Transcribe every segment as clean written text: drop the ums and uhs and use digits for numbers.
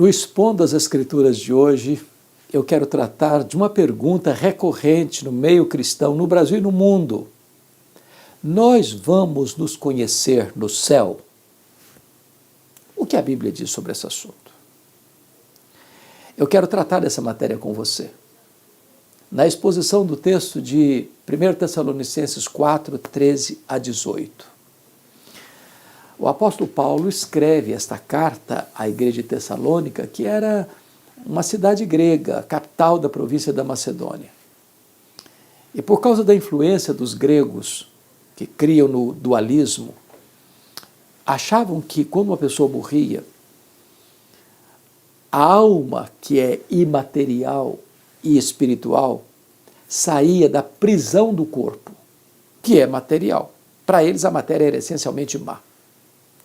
No Expondo as Escrituras de hoje, eu quero tratar de uma pergunta recorrente no meio cristão, no Brasil e no mundo. Nós vamos nos conhecer no céu? O que a Bíblia diz sobre esse assunto? Eu quero tratar dessa matéria com você. Na exposição do texto de 1 Tessalonicenses 4, 13 a 18. O apóstolo Paulo escreve esta carta à igreja de Tessalônica, que era uma cidade grega, capital da província da Macedônia. E por causa da influência dos gregos, que criam no dualismo, achavam que quando uma pessoa morria, a alma, que é imaterial e espiritual, saía da prisão do corpo, que é material. Para eles a matéria era essencialmente má.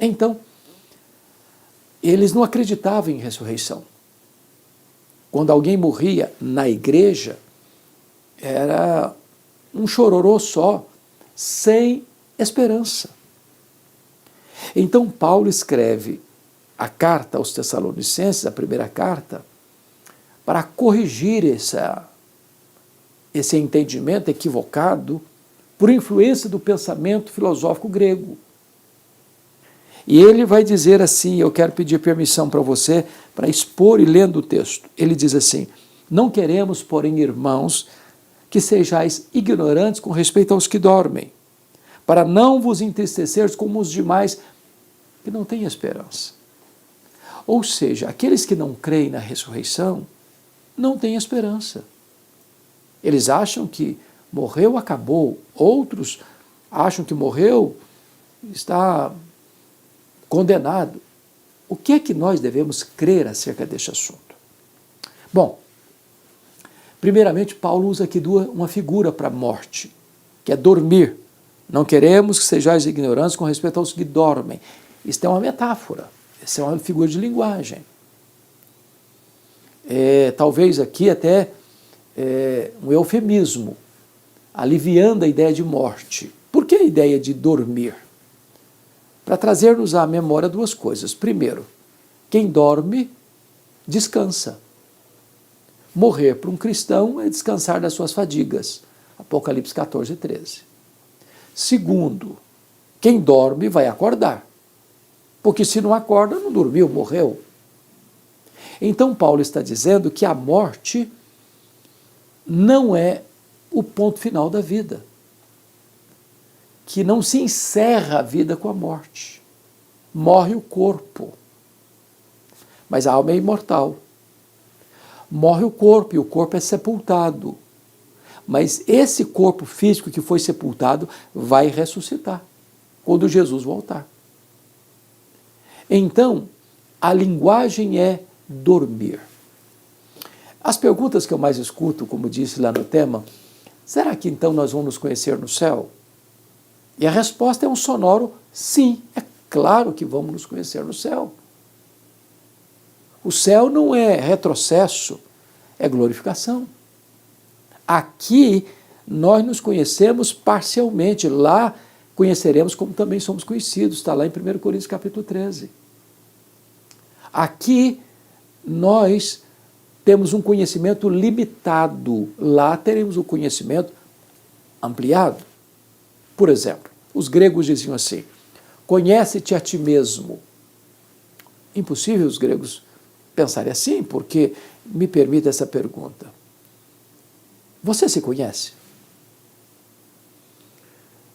Então, eles não acreditavam em ressurreição. Quando alguém morria na igreja, era um chororô só, sem esperança. Então Paulo escreve a carta aos Tessalonicenses, a primeira carta, para corrigir esse entendimento equivocado por influência do pensamento filosófico grego. E ele vai dizer assim, eu quero pedir permissão para você para expor e lendo o texto. Ele diz assim: não queremos, porém, irmãos, que sejais ignorantes com respeito aos que dormem, para não vos entristeceres como os demais que não têm esperança. Ou seja, aqueles que não creem na ressurreição não têm esperança. Eles acham que morreu, acabou. Outros acham que morreu, está condenado. O que é que nós devemos crer acerca deste assunto? Bom, primeiramente, Paulo usa aqui uma figura para a morte, que é dormir. Não queremos que sejais ignorantes com respeito aos que dormem. Isso é uma metáfora, isso é uma figura de linguagem. Talvez aqui até um eufemismo, aliviando a ideia de morte. Por que a ideia de dormir? Para trazer-nos à memória duas coisas. Primeiro, quem dorme, descansa. Morrer para um cristão é descansar das suas fadigas. Apocalipse 14, 13. Segundo, quem dorme vai acordar. Porque se não acorda, não dormiu, morreu. Então Paulo está dizendo que a morte não é o ponto final da vida. Que não se encerra a vida com a morte. Morre o corpo, mas a alma é imortal. Morre o corpo e o corpo é sepultado. Mas esse corpo físico que foi sepultado vai ressuscitar quando Jesus voltar. Então, a linguagem é dormir. As perguntas que eu mais escuto, como disse lá no tema, será que então nós vamos nos conhecer no céu? E a resposta é um sonoro sim, é claro que vamos nos conhecer no céu. O céu não é retrocesso, é glorificação. Aqui nós nos conhecemos parcialmente, lá conheceremos como também somos conhecidos, está lá em 1 Coríntios capítulo 13. Aqui nós temos um conhecimento limitado, lá teremos um conhecimento ampliado. Por exemplo, os gregos diziam assim: conhece-te a ti mesmo. Impossível os gregos pensarem assim, porque me permita essa pergunta. Você se conhece?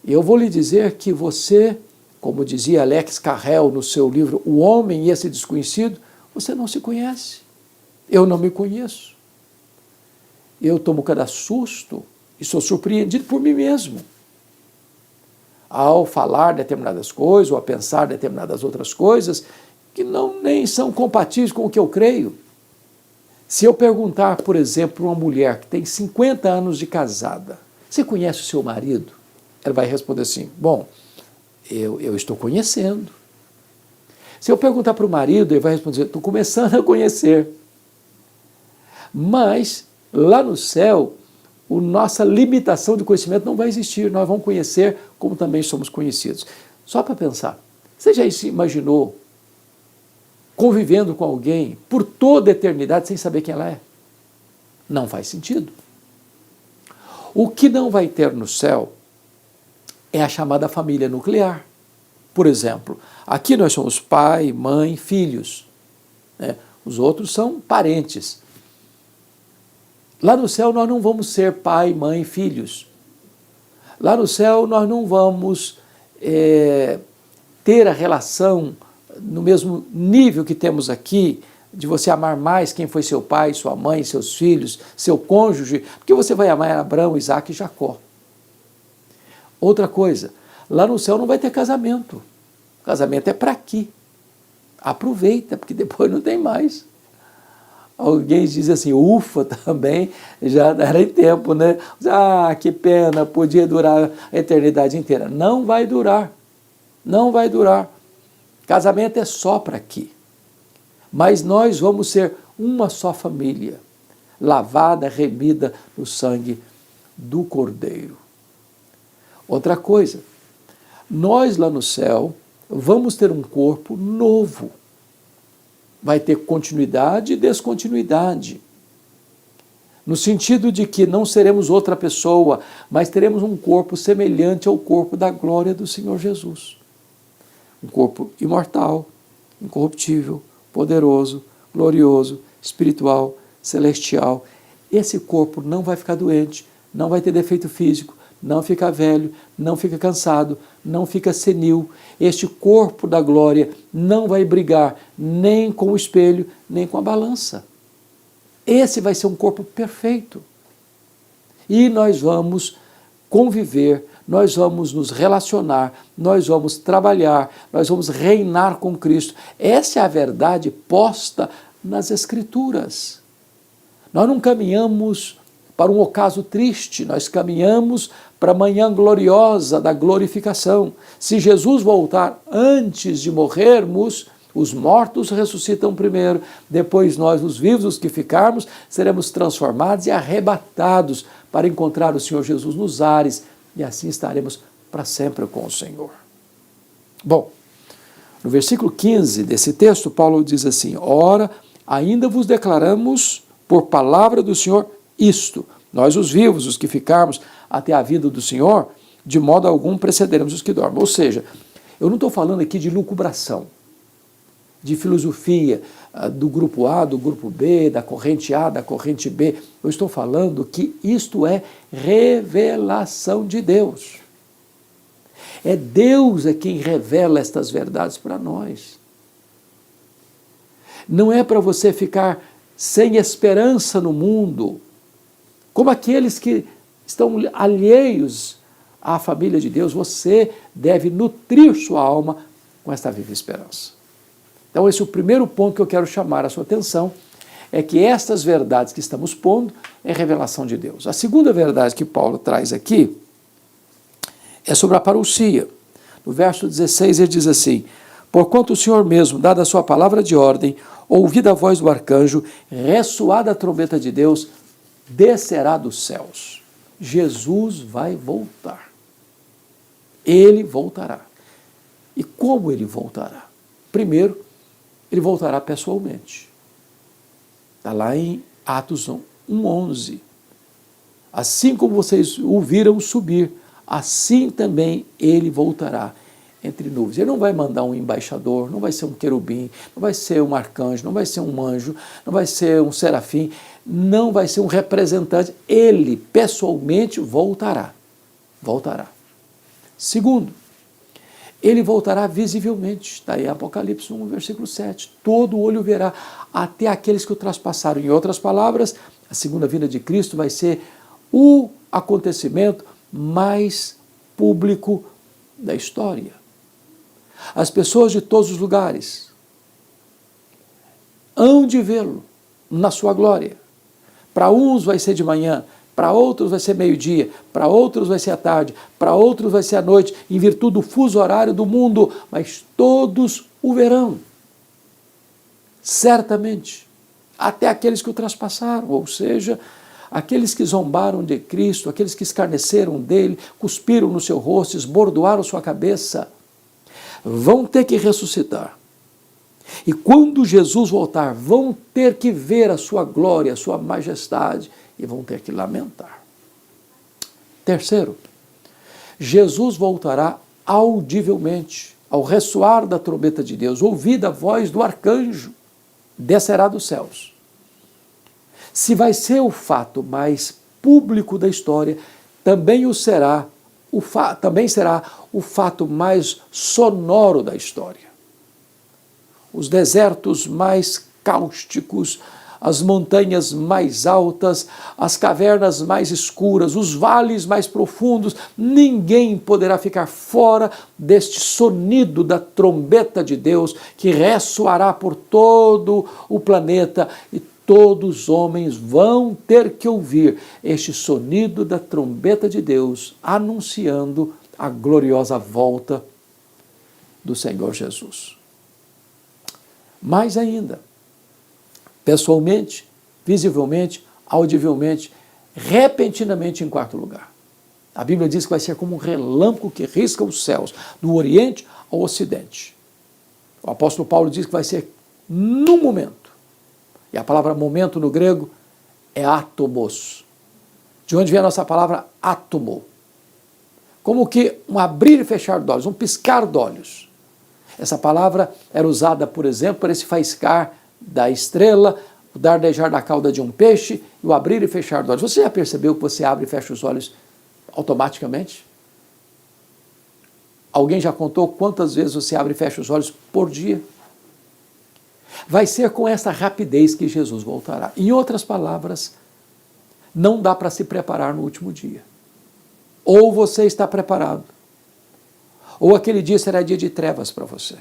Eu vou lhe dizer que você, como dizia Alex Carrel no seu livro O Homem e esse Desconhecido, você não se conhece. Eu não me conheço. Eu tomo cada susto e sou surpreendido por mim mesmo. Ao falar determinadas coisas, ou a pensar determinadas outras coisas, que nem são compatíveis com o que eu creio. Se eu perguntar, por exemplo, para uma mulher que tem 50 anos de casada, você conhece o seu marido? Ela vai responder assim: bom, eu estou conhecendo. Se eu perguntar para o marido, ele vai responder: estou começando a conhecer. Mas, lá no céu, a nossa limitação de conhecimento não vai existir, nós vamos conhecer como também somos conhecidos. Só para pensar, você já se imaginou convivendo com alguém por toda a eternidade sem saber quem ela é. Não faz sentido. O que não vai ter no céu é a chamada família nuclear. Por exemplo, aqui nós somos pai, mãe, filhos, né? Os outros são parentes. Lá no céu nós não vamos ser pai, mãe, filhos. Lá no céu nós não vamos ter a relação no mesmo nível que temos aqui, de você amar mais quem foi seu pai, sua mãe, seus filhos, seu cônjuge, porque você vai amar Abraão, Isaac e Jacó. Outra coisa, lá no céu não vai ter casamento. Casamento é para aqui. Aproveita, porque depois não tem mais. Alguém diz assim, ufa, também, já era em tempo, né? Ah, que pena, podia durar a eternidade inteira. Não vai durar, não vai durar. Casamento é só para aqui. Mas nós vamos ser uma só família, lavada, remida no sangue do Cordeiro. Outra coisa, nós lá no céu vamos ter um corpo novo. Vai ter continuidade e descontinuidade. No sentido de que não seremos outra pessoa, mas teremos um corpo semelhante ao corpo da glória do Senhor Jesus. Um corpo imortal, incorruptível, poderoso, glorioso, espiritual, celestial. Esse corpo não vai ficar doente, não vai ter defeito físico, não fica velho, não fica cansado, não fica senil. Este corpo da glória não vai brigar nem com o espelho, nem com a balança. Esse vai ser um corpo perfeito. E nós vamos conviver, nós vamos nos relacionar, nós vamos trabalhar, nós vamos reinar com Cristo. Essa é a verdade posta nas Escrituras. Nós não caminhamos para um ocaso triste, nós caminhamos para a manhã gloriosa da glorificação. Se Jesus voltar antes de morrermos, os mortos ressuscitam primeiro, depois nós, os vivos, os que ficarmos, seremos transformados e arrebatados para encontrar o Senhor Jesus nos ares, e assim estaremos para sempre com o Senhor. Bom, no versículo 15 desse texto, Paulo diz assim, ora, ainda vos declaramos por palavra do Senhor isto, nós os vivos, os que ficarmos até a vinda do Senhor, de modo algum precederemos os que dormem. Ou seja, eu não estou falando aqui de lucubração, de filosofia do grupo A, do grupo B, da corrente A, da corrente B. Eu estou falando que isto é revelação de Deus. É Deus quem revela estas verdades para nós. Não é para você ficar sem esperança no mundo, como aqueles que estão alheios à família de Deus. Você deve nutrir sua alma com esta viva esperança. Então esse é o primeiro ponto que eu quero chamar a sua atenção, é que estas verdades que estamos pondo é revelação de Deus. A segunda verdade que Paulo traz aqui é sobre a parousia. No verso 16 ele diz assim, porquanto o Senhor mesmo, dada a sua palavra de ordem, ouvida a voz do arcanjo, ressoada a trombeta de Deus, descerá dos céus. Jesus vai voltar. Ele voltará. E como ele voltará? Primeiro, ele voltará pessoalmente. Está lá em Atos 1:11. Assim como vocês o viram subir, assim também ele voltará entre nuvens. Ele não vai mandar um embaixador, não vai ser um querubim, não vai ser um arcanjo, não vai ser um anjo, não vai ser um serafim, não vai ser um representante. Ele pessoalmente voltará. Voltará. Segundo, ele voltará visivelmente. Está aí Apocalipse 1, versículo 7. Todo olho verá, até aqueles que o traspassaram. Em outras palavras, a segunda vinda de Cristo vai ser o acontecimento mais público da história. As pessoas de todos os lugares hão de vê-lo na sua glória. Para uns vai ser de manhã, para outros vai ser meio-dia, para outros vai ser à tarde, para outros vai ser à noite, em virtude do fuso horário do mundo, mas todos o verão. Certamente, até aqueles que o traspassaram, ou seja, aqueles que zombaram de Cristo, aqueles que escarneceram dele, cuspiram no seu rosto, esbordoaram sua cabeça, vão ter que ressuscitar. E quando Jesus voltar, vão ter que ver a sua glória, a sua majestade, e vão ter que lamentar. Terceiro, Jesus voltará audivelmente, ao ressoar da trombeta de Deus, ouvida a voz do arcanjo, descerá dos céus. Se vai ser o fato mais público da história, também será o fato mais sonoro da história. Os desertos mais cáusticos, as montanhas mais altas, as cavernas mais escuras, os vales mais profundos, ninguém poderá ficar fora deste sonido da trombeta de Deus que ressoará por todo o planeta e todos os homens vão ter que ouvir este sonido da trombeta de Deus anunciando a gloriosa volta do Senhor Jesus. Mais ainda, pessoalmente, visivelmente, audivelmente, repentinamente em quarto lugar. A Bíblia diz que vai ser como um relâmpago que risca os céus, do Oriente ao Ocidente. O apóstolo Paulo diz que vai ser num momento. E a palavra momento no grego é átomos. De onde vem a nossa palavra átomo? Como que um abrir e fechar de olhos, um piscar de olhos. Essa palavra era usada, por exemplo, para esse faiscar da estrela, o dardejar da cauda de um peixe e o abrir e fechar de olhos. Você já percebeu que você abre e fecha os olhos automaticamente? Alguém já contou quantas vezes você abre e fecha os olhos por dia? Vai ser com essa rapidez que Jesus voltará. Em outras palavras, não dá para se preparar no último dia. Ou você está preparado, ou aquele dia será dia de trevas para você.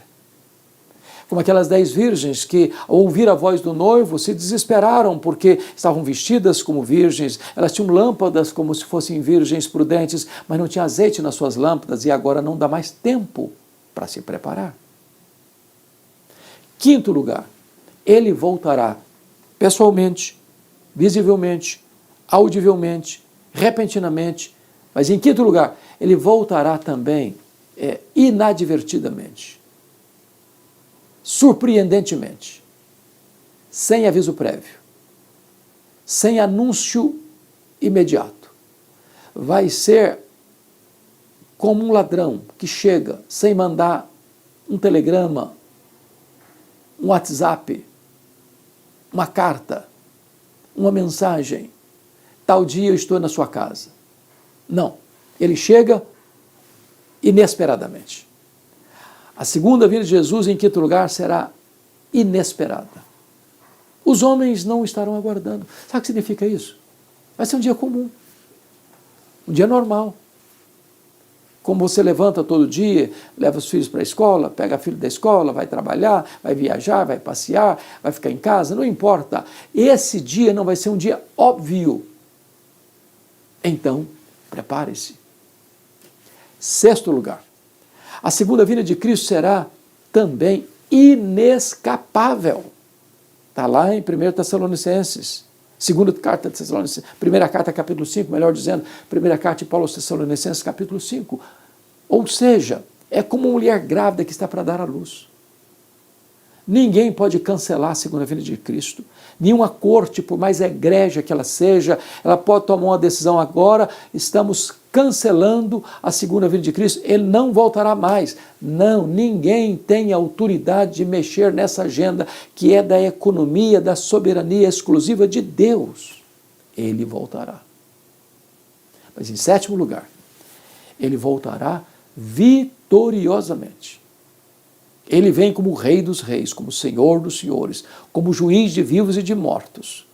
Como aquelas 10 virgens que, ao ouvir a voz do noivo, se desesperaram porque estavam vestidas como virgens, elas tinham lâmpadas como se fossem virgens prudentes, mas não tinha azeite nas suas lâmpadas e agora não dá mais tempo para se preparar. Quinto lugar, ele voltará pessoalmente, visivelmente, audivelmente, repentinamente, mas em quinto lugar, ele voltará também inadvertidamente, surpreendentemente, sem aviso prévio, sem anúncio imediato. Vai ser como um ladrão que chega sem mandar um telegrama, um WhatsApp, uma carta, uma mensagem. Tal dia eu estou na sua casa. Não, ele chega inesperadamente. A segunda vinda de Jesus, em quinto lugar, será inesperada. Os homens não estarão aguardando. Sabe o que significa isso? Vai ser um dia comum, um dia normal. Como você levanta todo dia, leva os filhos para a escola, pega filho da escola, vai trabalhar, vai viajar, vai passear, vai ficar em casa, não importa. Esse dia não vai ser um dia óbvio. Então, prepare-se. Sexto lugar, a segunda vinda de Cristo será também inescapável. Está lá em 1 Tessalonicenses, segunda carta de Tessalonicenses, primeira carta capítulo 5, melhor dizendo, primeira carta de Paulo aos Tessalonicenses capítulo 5. Ou seja, é como uma mulher grávida que está para dar à luz. Ninguém pode cancelar a segunda vinda de Cristo. Nenhuma corte, por mais egrégia que ela seja, ela pode tomar uma decisão agora, estamos cancelando a segunda vinda de Cristo, ele não voltará mais. Não, ninguém tem autoridade de mexer nessa agenda que é da economia, da soberania exclusiva de Deus. Ele voltará. Mas em sétimo lugar, ele voltará vitoriosamente. Ele vem como o Rei dos Reis, como o Senhor dos Senhores, como juiz de vivos e de mortos.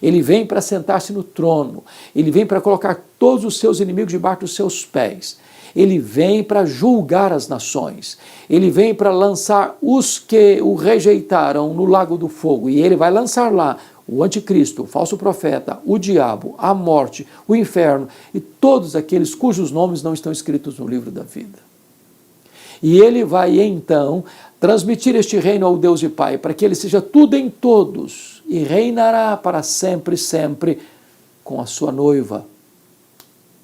Ele vem para sentar-se no trono, ele vem para colocar todos os seus inimigos debaixo dos seus pés. Ele vem para julgar as nações, ele vem para lançar os que o rejeitaram no lago do fogo, e ele vai lançar lá o anticristo, o falso profeta, o diabo, a morte, o inferno e todos aqueles cujos nomes não estão escritos no livro da vida. E ele vai então transmitir este reino ao Deus e Pai, para que ele seja tudo em todos e reinará para sempre, sempre com a sua noiva,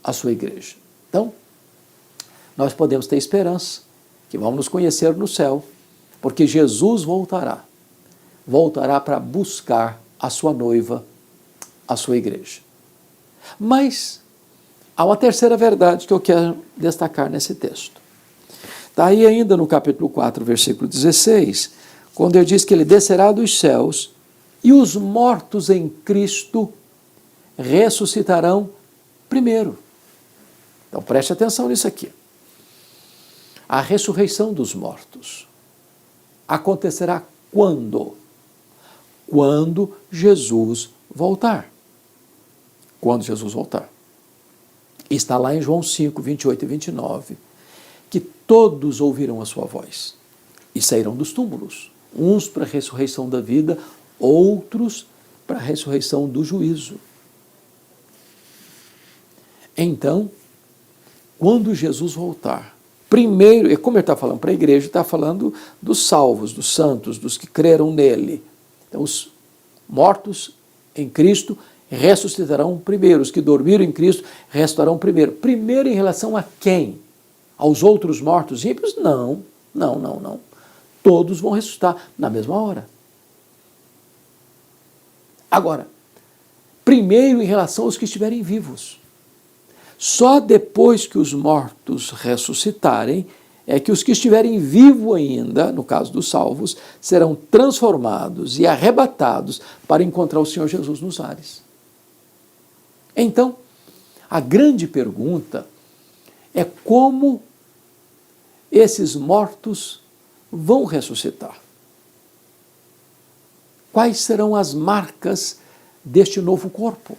a sua igreja. Então, nós podemos ter esperança que vamos nos conhecer no céu, Porque Jesus voltará. Voltará para buscar a sua noiva, a sua igreja. Mas há uma terceira verdade que eu quero destacar nesse texto. Está aí ainda no capítulo 4, versículo 16, quando ele diz que ele descerá dos céus e os mortos em Cristo ressuscitarão primeiro. Então preste atenção nisso aqui. A ressurreição dos mortos acontecerá quando? Quando Jesus voltar. Quando Jesus voltar. Está lá em João 5, 28 e 29, que todos ouvirão a sua voz e sairão dos túmulos, uns para a ressurreição da vida, outros para a ressurreição do juízo. Então, quando Jesus voltar, primeiro, como ele está falando para a igreja, está falando dos salvos, dos santos, dos que creram nele. Então, os mortos em Cristo ressuscitarão primeiro, os que dormiram em Cristo ressuscitarão primeiro. Primeiro em relação a quem? Aos outros mortos ímpios? Não. Todos vão ressuscitar na mesma hora. Agora, primeiro em relação aos que estiverem vivos. Só depois que os mortos ressuscitarem é que os que estiverem vivos ainda, no caso dos salvos, serão transformados e arrebatados para encontrar o Senhor Jesus nos ares. Então, a grande pergunta é como esses mortos vão ressuscitar. Quais serão as marcas deste novo corpo?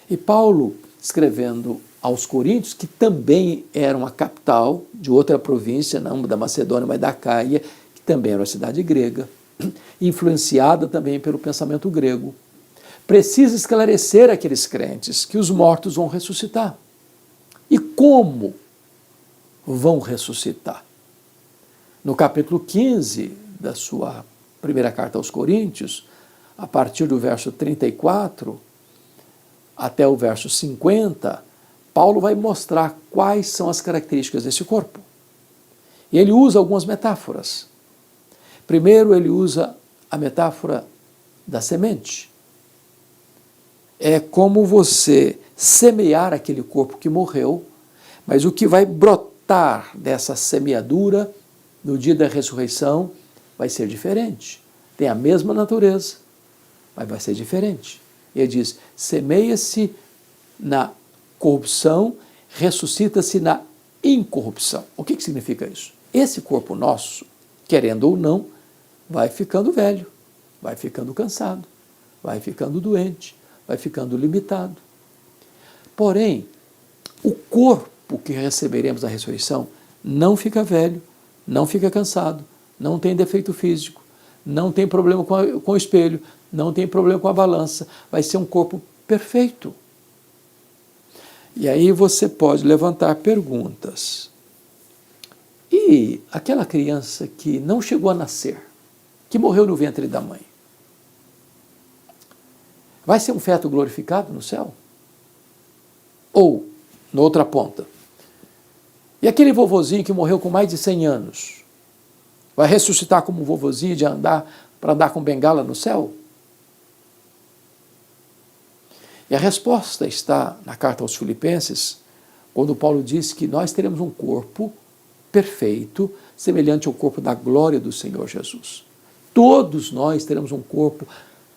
E Paulo, escrevendo aos Coríntios, que também eram a capital de outra província, não da Macedônia, mas da Acaia, que também era uma cidade grega, influenciada também pelo pensamento grego, precisa esclarecer aqueles crentes que os mortos vão ressuscitar. E como vão ressuscitar? No capítulo 15 da sua primeira carta aos Coríntios, a partir do verso 34 até o verso 50, Paulo vai mostrar quais são as características desse corpo. E ele usa algumas metáforas. Primeiro, ele usa a metáfora da semente. É como você semear aquele corpo que morreu, mas o que vai brotar dessa semeadura no dia da ressurreição vai ser diferente. Tem a mesma natureza, mas vai ser diferente. Ele diz, semeia-se na corrupção, ressuscita-se na incorrupção. O que significa isso? Esse corpo nosso, querendo ou não, vai ficando velho, vai ficando cansado, vai ficando doente, vai ficando limitado. Porém, o corpo que receberemos na ressurreição não fica velho, não fica cansado, não tem defeito físico, não tem problema com o espelho, não tem problema com a balança, vai ser um corpo perfeito. E aí você pode levantar perguntas. E aquela criança que não chegou a nascer, que morreu no ventre da mãe, vai ser um feto glorificado no céu? Ou, na outra ponta, e aquele vovozinho que morreu com mais de 100 anos, vai ressuscitar como um vovozinho para andar com bengala no céu? E a resposta está na carta aos Filipenses, quando Paulo diz que nós teremos um corpo perfeito, semelhante ao corpo da glória do Senhor Jesus. Todos nós teremos um corpo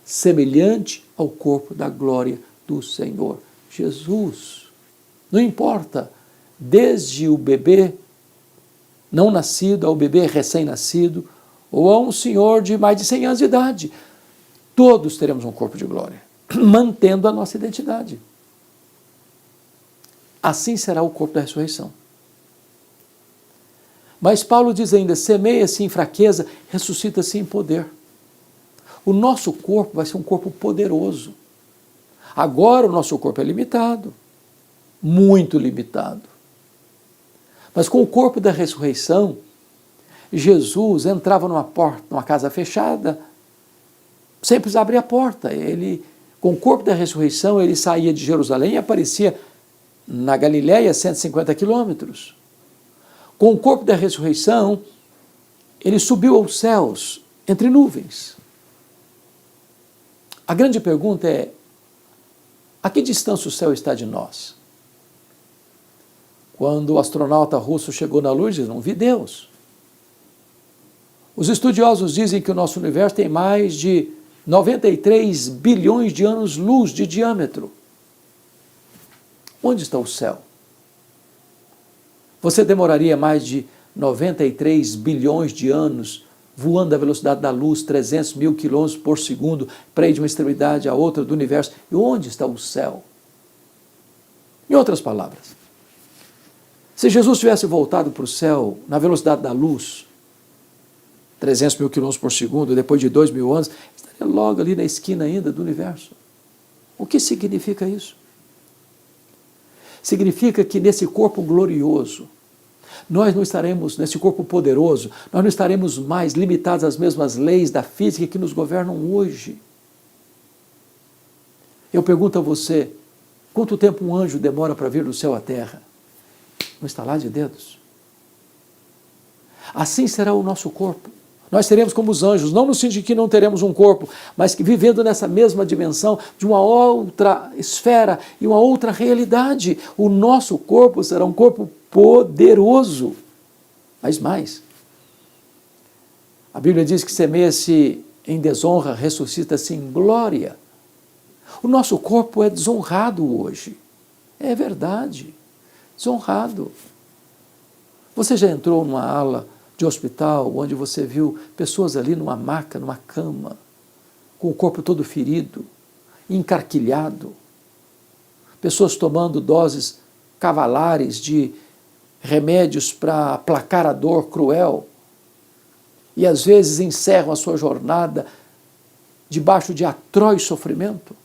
semelhante ao corpo da glória do Senhor Jesus. Não importa, desde o bebê não nascido ao bebê recém-nascido, ou a um senhor de mais de 100 anos de idade, todos teremos um corpo de glória, mantendo a nossa identidade. Assim será o corpo da ressurreição. Mas Paulo diz ainda, semeia-se em fraqueza, ressuscita-se em poder. O nosso corpo vai ser um corpo poderoso. Agora o nosso corpo é limitado, muito limitado. Mas com o corpo da ressurreição, Jesus entrava numa porta, numa casa fechada, sem precisar abrir a porta. Ele, com o corpo da ressurreição, ele saía de Jerusalém e aparecia na Galiléia, 150 quilômetros. Com o corpo da ressurreição, ele subiu aos céus entre nuvens. A grande pergunta é: a que distância o céu está de nós? Quando o astronauta russo chegou na Lua, ele disse: não vi Deus. Os estudiosos dizem que o nosso universo tem mais de 93 bilhões de anos-luz de diâmetro. Onde está o céu? Você demoraria mais de 93 bilhões de anos voando à velocidade da luz, 300 mil quilômetros por segundo, para ir de uma extremidade à outra do universo? E onde está o céu? Em outras palavras, se Jesus tivesse voltado para o céu na velocidade da luz, 300 mil quilômetros por segundo, depois de 2.000 anos, estaria logo ali na esquina ainda do universo. O que significa isso? Significa que nesse corpo glorioso, nós não estaremos, nesse corpo poderoso, nós não estaremos mais limitados às mesmas leis da física que nos governam hoje. Eu pergunto a você, quanto tempo um anjo demora para vir do céu à terra? Um estalar de dedos. Assim será o nosso corpo. Nós seremos como os anjos, não no sentido que não teremos um corpo, mas que vivendo nessa mesma dimensão, de uma outra esfera e uma outra realidade. O nosso corpo será um corpo poderoso. Mas mais, a Bíblia diz que semeia-se em desonra, ressuscita-se em glória. O nosso corpo é desonrado hoje. É verdade, desonrado. Você já entrou numa ala de hospital, onde você viu pessoas ali numa maca, numa cama, com o corpo todo ferido, encarquilhado, pessoas tomando doses cavalares de remédios para aplacar a dor cruel, e às vezes encerram a sua jornada debaixo de atroz sofrimento.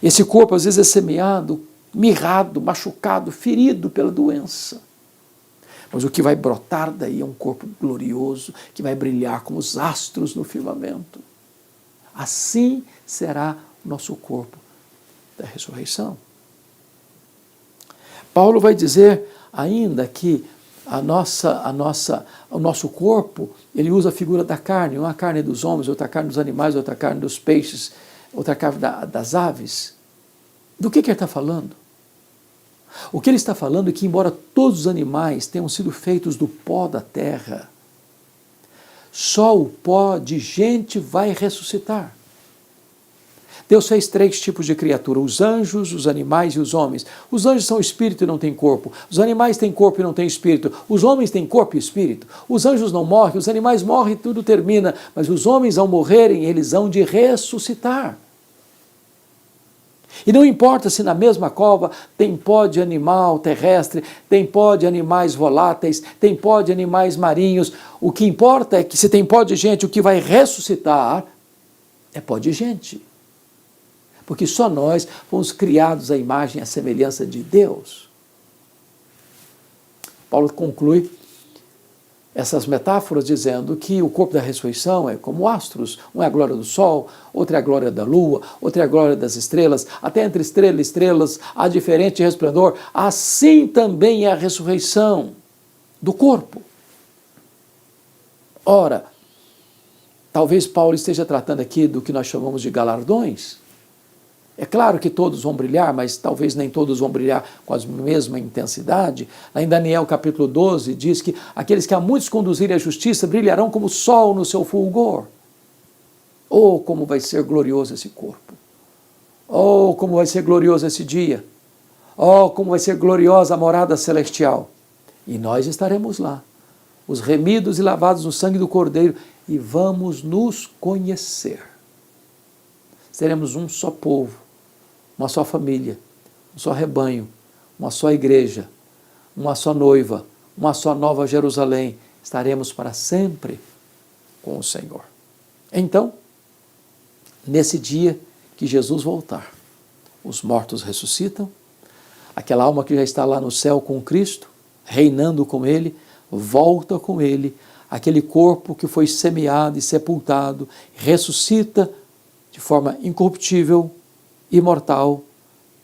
Esse corpo às vezes é semeado, mirrado, machucado, ferido pela doença. Mas o que vai brotar daí é um corpo glorioso, que vai brilhar como os astros no firmamento. Assim será o nosso corpo da ressurreição. Paulo vai dizer ainda que o nosso corpo, ele usa a figura da carne, uma carne dos homens, outra carne dos animais, outra carne dos peixes, outra carne das aves. Do que ele está falando? O que ele está falando é que, embora todos os animais tenham sido feitos do pó da terra, só o pó de gente vai ressuscitar. Deus fez 3 tipos de criatura: os anjos, os animais e os homens. Os anjos são espírito e não têm corpo. Os animais têm corpo e não têm espírito. Os homens têm corpo e espírito. Os anjos não morrem, os animais morrem e tudo termina. Mas os homens, ao morrerem, eles hão de ressuscitar. E não importa se na mesma cova tem pó de animal terrestre, tem pó de animais voláteis, tem pó de animais marinhos. O que importa é que se tem pó de gente, o que vai ressuscitar é pó de gente. Porque só nós fomos criados à imagem e à semelhança de Deus. Paulo conclui essas metáforas dizendo que o corpo da ressurreição é como astros. Um é a glória do sol, outra é a glória da lua, outra é a glória das estrelas. Até entre estrela e estrelas há diferente resplendor. Assim também é a ressurreição do corpo. Ora, talvez Paulo esteja tratando aqui do que nós chamamos de galardões. É claro que todos vão brilhar, mas talvez nem todos vão brilhar com a mesma intensidade. Lá em Daniel capítulo 12 diz que aqueles que a muitos conduzirem à justiça brilharão como o sol no seu fulgor. Oh, como vai ser glorioso esse corpo! Oh, como vai ser glorioso esse dia! Oh, como vai ser gloriosa a morada celestial! E nós estaremos lá, os remidos e lavados no sangue do Cordeiro, e vamos nos conhecer. Seremos um só povo, uma só família, um só rebanho, uma só igreja, uma só noiva, uma só nova Jerusalém. Estaremos para sempre com o Senhor. Então, nesse dia que Jesus voltar, os mortos ressuscitam, aquela alma que já está lá no céu com Cristo, reinando com Ele, volta com Ele, aquele corpo que foi semeado e sepultado, ressuscita de forma incorruptível, imortal,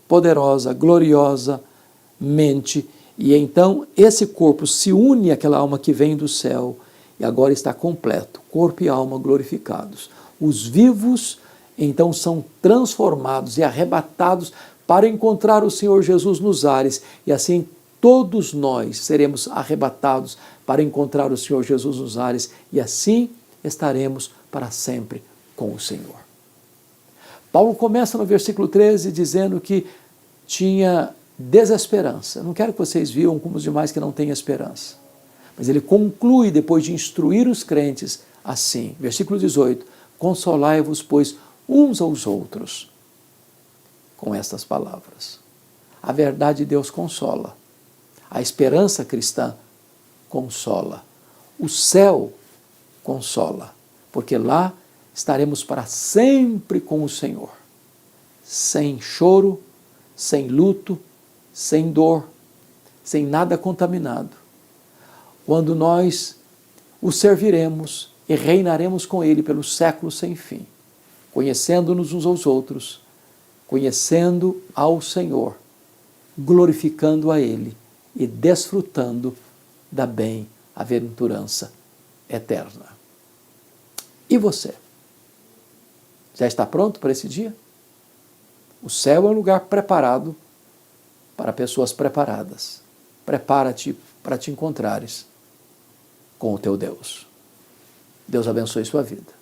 poderosa, gloriosamente, E então esse corpo se une àquela alma que vem do céu e agora está completo, corpo e alma glorificados. Os vivos então são transformados e arrebatados para encontrar o Senhor Jesus nos ares, e assim todos nós seremos arrebatados para encontrar o Senhor Jesus nos ares, e assim estaremos para sempre com o Senhor. Paulo começa no versículo 13 dizendo que tinha desesperança. Não quero que vocês viam como os demais que não têm esperança. Mas ele conclui, depois de instruir os crentes, assim, versículo 18, consolai-vos, pois, uns aos outros, com estas palavras. A verdade de Deus consola. A esperança cristã consola. O céu consola, porque lá estaremos para sempre com o Senhor, sem choro, sem luto, sem dor, sem nada contaminado. Quando nós o serviremos e reinaremos com Ele pelos séculos sem fim, conhecendo-nos uns aos outros, conhecendo ao Senhor, glorificando a Ele e desfrutando da bem-aventurança eterna. E você? Já está pronto para esse dia? O céu é um lugar preparado para pessoas preparadas. Prepara-te para te encontrares com o teu Deus. Deus abençoe sua vida.